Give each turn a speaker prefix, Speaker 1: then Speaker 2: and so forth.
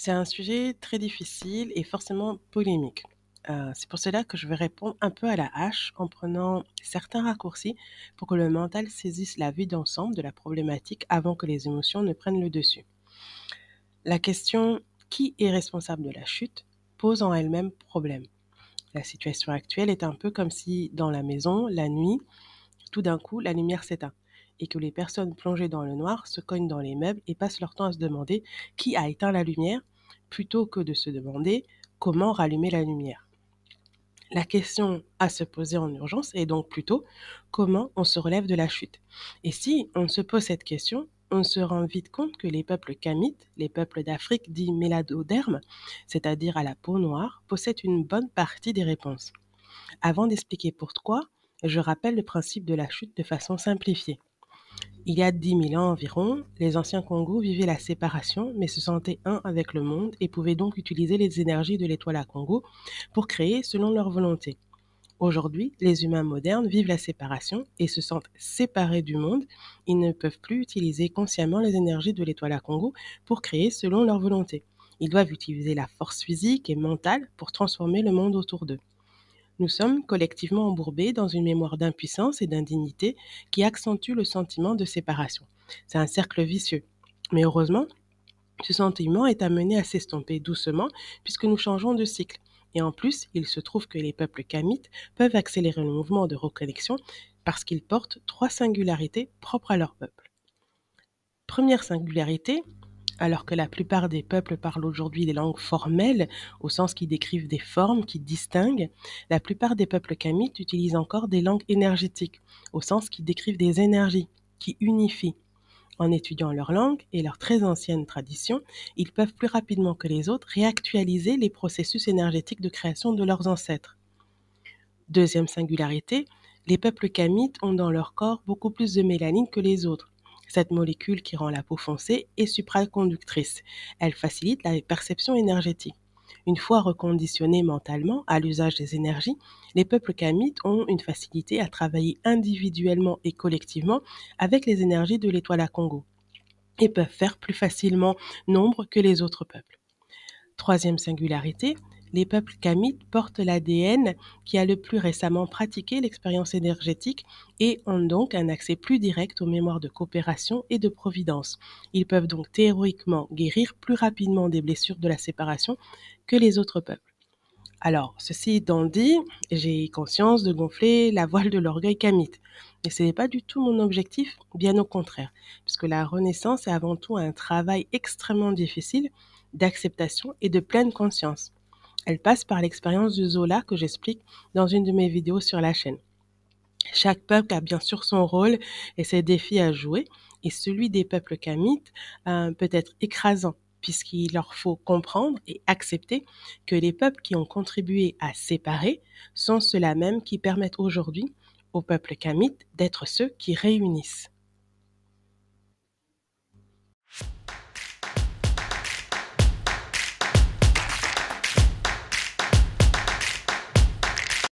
Speaker 1: C'est un sujet très difficile et forcément polémique. C'est pour cela que je vais répondre un peu à la hache en prenant certains raccourcis pour que le mental saisisse la vue d'ensemble de la problématique avant que les émotions ne prennent le dessus. La question «Qui est responsable de la chute?» pose en elle-même problème. La situation actuelle est un peu comme si dans la maison, la nuit, tout d'un coup, la lumière s'éteint et que les personnes plongées dans le noir se cognent dans les meubles et passent leur temps à se demander qui a éteint la lumière plutôt que de se demander comment rallumer la lumière. La question à se poser en urgence est donc plutôt comment on se relève de la chute. Et si on se pose cette question, on se rend vite compte que les peuples kamites, les peuples d'Afrique dits méladodermes, c'est-à-dire à la peau noire, possèdent une bonne partie des réponses. Avant d'expliquer pourquoi, je rappelle le principe de la chute de façon simplifiée. Il y a 10 000 ans environ, les anciens Congos vivaient la séparation, mais se sentaient un avec le monde et pouvaient donc utiliser les énergies de l'étoile à Congo pour créer selon leur volonté. Aujourd'hui, les humains modernes vivent la séparation et se sentent séparés du monde. Ils ne peuvent plus utiliser consciemment les énergies de l'étoile à Congo pour créer selon leur volonté. Ils doivent utiliser la force physique et mentale pour transformer le monde autour d'eux. Nous sommes collectivement embourbés dans une mémoire d'impuissance et d'indignité qui accentue le sentiment de séparation. C'est un cercle vicieux. Mais heureusement, ce sentiment est amené à s'estomper doucement puisque nous changeons de cycle. Et en plus, il se trouve que les peuples kamites peuvent accélérer le mouvement de reconnexion parce qu'ils portent trois singularités propres à leur peuple. Première singularité, alors que la plupart des peuples parlent aujourd'hui des langues formelles, au sens qui décrivent des formes, qui distinguent, la plupart des peuples kamites utilisent encore des langues énergétiques, au sens qui décrivent des énergies, qui unifient. En étudiant leur langue et leur très ancienne tradition, ils peuvent plus rapidement que les autres réactualiser les processus énergétiques de création de leurs ancêtres. Deuxième singularité, les peuples kamites ont dans leur corps beaucoup plus de mélanine que les autres. Cette molécule qui rend la peau foncée est supraconductrice. Elle facilite la perception énergétique. Une fois reconditionnés mentalement à l'usage des énergies, les peuples kamites ont une facilité à travailler individuellement et collectivement avec les énergies de l'étoile à Congo et peuvent faire plus facilement nombre que les autres peuples. Troisième singularité, les peuples kamites portent l'ADN qui a le plus récemment pratiqué l'expérience énergétique et ont donc un accès plus direct aux mémoires de coopération et de providence. Ils peuvent donc théoriquement guérir plus rapidement des blessures de la séparation que les autres peuples. Alors, ceci étant dit, j'ai conscience de gonfler la voile de l'orgueil kamite. Mais ce n'est pas du tout mon objectif, bien au contraire, puisque la renaissance est avant tout un travail extrêmement difficile d'acceptation et de pleine conscience. Elle passe par l'expérience du Zola que j'explique dans une de mes vidéos sur la chaîne. Chaque peuple a bien sûr son rôle et ses défis à jouer, et celui des peuples kamites peut être écrasant, puisqu'il leur faut comprendre et accepter que les peuples qui ont contribué à séparer sont ceux-là même qui permettent aujourd'hui aux peuples kamites d'être ceux qui réunissent.